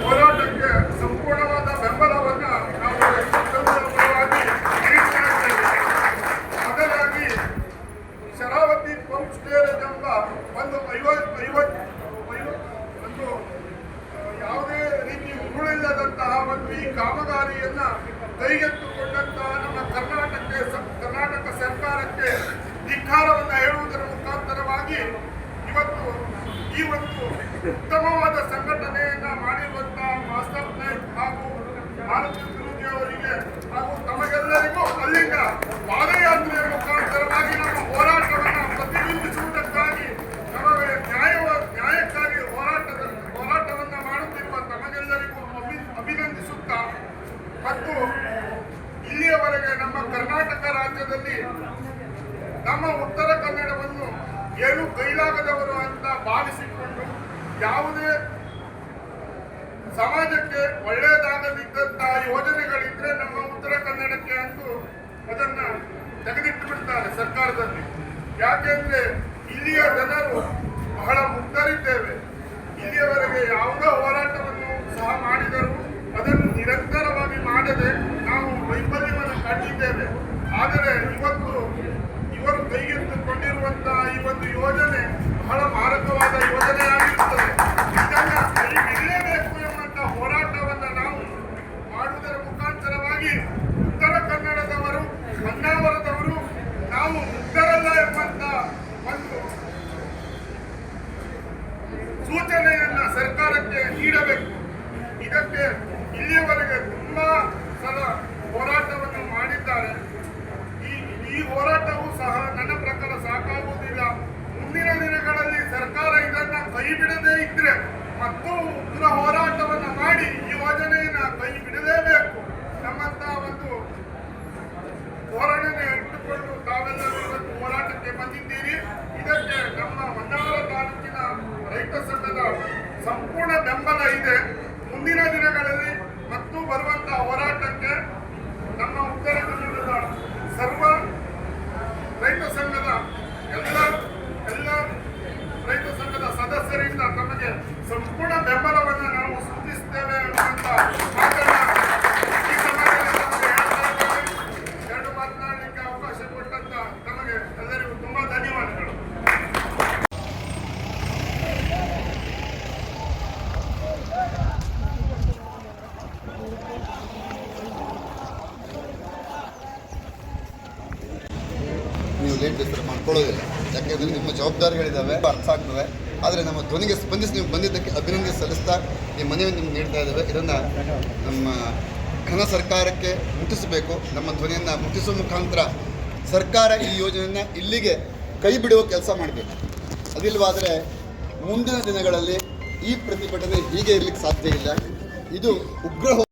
ಹೋರಾಟಕ್ಕೆ ಸಂಪೂರ್ಣವಾದ ಬೆಂಬಲವನ್ನು ನಾವು ಪರವಾಗಿ ನೀಡ್ತಾ ಇದ್ದೇವೆ. ಮೊದಲಾಗಿ ಶರಾವತಿ ಪಂಪ್ ಸ್ಟೋರೇಜ್ ಎಂಬ ಒಂದು ಯಾವುದೇ ರೀತಿ ಉರುಳಿಲ್ಲದಂತಹ ಒಂದು ಈ ಕಾಮಗಾರಿಯನ್ನ ಕೈಗೆತ್ತಿಕೊಂಡಂತಹ ನಮ್ಮ ಕರ್ನಾಟಕ ಸರ್ಕಾರಕ್ಕೆ ಧಿಕ್ಕಾರವನ್ನು ಹೇಳುವುದರ ಮುಖಾಂತರವಾಗಿ ಈ ಒಂದು ಉತ್ತಮವಾದ ಸಂಘಟನೆಯನ್ನ ಮಾಡಿರುವಂತಹ ಮಾಸ್ಟರ್ ಪ್ಲಾನ್ ಹಾಗೂ ಭಾರತೀಯ ವಿರೋಧಿ ಅವರಿಗೆ ಹಾಗೂ ತಮಗೆಲ್ಲರಿಗೂ ಅಲ್ಲಿಂದ ಪಾದಯಾತ್ರೆಯ ಮುಖಾಂತರವಾಗಿ ನಮ್ಮ ಹೋರಾಟವನ್ನು ಪ್ರತಿಬಿಂಬಿಸುವುದಕ್ಕಾಗಿ ನಮಗೆ ನ್ಯಾಯಕ್ಕಾಗಿ ಹೋರಾಟವನ್ನ ಮಾಡುತ್ತಿರುವ ತಮಗೆಲ್ಲರಿಗೂ ಅಭಿನಂದಿಸುತ್ತಾ ಮತ್ತು ಇಲ್ಲಿಯವರೆಗೆ ನಮ್ಮ ಕರ್ನಾಟಕ ರಾಜ್ಯದಲ್ಲಿ ನಮ್ಮ ಉತ್ತರ ಕನ್ನಡವನ್ನು ಏನು ಕೈಲಾಗದವರು ಅಂತ ಭಾವಿಸಿಕೊಂಡು ಯಾವುದೇ ಸಮಾಜಕ್ಕೆ ಒಳ್ಳೆಯದಾಗದಿದ್ದಂತಹ ಯೋಜನೆಗಳಿದ್ರೆ ನಮ್ಮ ಉತ್ತರ ಕನ್ನಡಕ್ಕೆ ಅಂತೂ ಅದನ್ನ ತೆಗೆದಿಟ್ಟು ಬಿಡ್ತಾರೆ ಸರ್ಕಾರದಲ್ಲಿ. ಯಾಕೆಂದ್ರೆ ಇಲ್ಲಿಯ ಜನರು ಬಹಳ ಮುಗ್ಧರಿದ್ದೇವೆ. ಇಲ್ಲಿಯವರೆಗೆ ಯಾವುದೇ ಹೋರಾಟವನ್ನು ಸಹ ಮಾಡಿದರೂ ಅದನ್ನು ನಿರಂತರವಾಗಿ ಮಾಡದೆ ನಾವು ವೈಫಲ್ಯವನ್ನು ಕಂಡಿದ್ದೇವೆ. ಆದರೆ ಇವರು ಕೈಗೆತ್ತಿಕೊಂಡಿರುವಂತಹ ಈ ಒಂದು ಯೋಜನೆ ಬಹಳ ಮಾರಕವಾದ ಯೋಜನೆಯಾಗಿರುತ್ತದೆ. ಇದನ್ನ ಕೈ ಬಿಡಲೇಬೇಕು ಎಂಬಂತಹ ಹೋರಾಟವನ್ನು ನಾವು ಮಾಡುವುದರ ಮುಖಾಂತರವಾಗಿ ಉತ್ತರ ಕನ್ನಡದವರು, ಹೊನ್ನಾವರದವರು ನಾವು ಮುಗ್ಧರಲ್ಲ ಎಂಬಂತ ಒಂದು ಸೂಚನೆಯನ್ನ ಸರ್ಕಾರಕ್ಕೆ ನೀಡಬೇಕು. ಇದಕ್ಕೆ ಇಲ್ಲಿಯವರೆಗೆ ತುಂಬಾ ಸಲ ಹೋರಾಟವನ್ನು ಮಾಡಿದ್ದಾರೆ. ಈ ಹೋರಾಟವೂ ಸಹ ನನ್ನ ಪ್ರಕಾರ ಸಾಕಾಗುವುದಿಲ್ಲ. ಮುಂದಿನ ದಿನಗಳಲ್ಲಿ ಸರ್ಕಾರ ಇದನ್ನ ಕೈ ಬಿಡದೇ ಇದ್ರೆ ಮತ್ತು ಉಗ್ರ ಹೋರಾಟವನ್ನು ಮಾಡಿ ಈ ಯೋಜನೆಯನ್ನ ಕೈ ಬಿಡಲೇಬೇಕು ನಮ್ಮಂತಹ ಒಂದು ಧೋರಣೆಯನ್ನು ಇಟ್ಟುಕೊಂಡು ತಾವೆಲ್ಲರೂ ಇವತ್ತು ಹೋರಾಟಕ್ಕೆ ಬಂದಿದ್ದೀರಿ. ಇದಕ್ಕೆ ನಮ್ಮ ಹೊನ್ನಾವರ ತಾಲೂಕಿನ ರೈತ ಸಂಘದ ಸಂಪೂರ್ಣ ಬೆಂಬಲ ಇದೆ. ಮುಂದಿನ ದಿನಗಳಲ್ಲಿ ಮತ್ತು ಬರುವಂತಹ ಹೋರಾಟಕ್ಕೆ ನಮ್ಮ ಉತ್ತರ ಕನ್ನಡದ ಸರ್ವ ರೈತ ಸಂಘದ ಎಲ್ಲ ರೈತ ಸಂಘದ ಸದಸ್ಯರಿಂದ ನಮಗೆ ಸಂಪೂರ್ಣ ಬೆಂಬಲವನ್ನು ನಾವು ಸೂಚಿಸುತ್ತೇವೆ ಅಂತ ಮಾತನ್ನ ಈ ಸಮಾಜದಲ್ಲಿ ನಮಗೆ ಹೇಳ್ತಾ ಇದ್ದೇವೆ. ಎರಡು ಮಾತನಾಡಲಿಕ್ಕೆ ಅವಕಾಶ ಕೊಟ್ಟಂತ ನಮಗೆ ಎಲ್ಲರಿಗೂ ತುಂಬಾ ಧನ್ಯವಾದಗಳು. ನೀವು ಲೇಟ್ ಹೆಸರು ಮಾಡ್ಕೊಳ್ಳೋದಿಲ್ಲ, ಯಾಕೆಂದರೆ ನಿಮ್ಮ ಜವಾಬ್ದಾರಿಗಳಿದ್ದಾವೆ, ಅರ್ಥ ಆಗ್ತವೆ. ಆದರೆ ನಮ್ಮ ಧ್ವನಿಗೆ ಸ್ಪಂದಿಸಿ ನೀವು ಬಂದಿದ್ದಕ್ಕೆ ಅಭಿನಂದನೆ ಸಲ್ಲಿಸ್ತಾ ಈ ಮನವಿಯನ್ನು ನಿಮ್ಗೆ ನೀಡ್ತಾ ಇದ್ದೇವೆ. ಇದನ್ನು ನಮ್ಮ ಘನ ಸರ್ಕಾರಕ್ಕೆ ಮುಟ್ಟಿಸಬೇಕು. ನಮ್ಮ ಧ್ವನಿಯನ್ನು ಮುಟ್ಟಿಸುವ ಮುಖಾಂತರ ಸರ್ಕಾರ ಈ ಯೋಜನೆಯನ್ನು ಇಲ್ಲಿಗೆ ಕೈ ಬಿಡುವ ಕೆಲಸ ಮಾಡಬೇಕು. ಅದಿಲ್ಲವಾದರೆ ಮುಂದಿನ ದಿನಗಳಲ್ಲಿ ಈ ಪ್ರತಿಭಟನೆ ಹೀಗೆ ಇರಲಿಕ್ಕೆ ಸಾಧ್ಯ ಇಲ್ಲ. ಇದು ಉಗ್ರ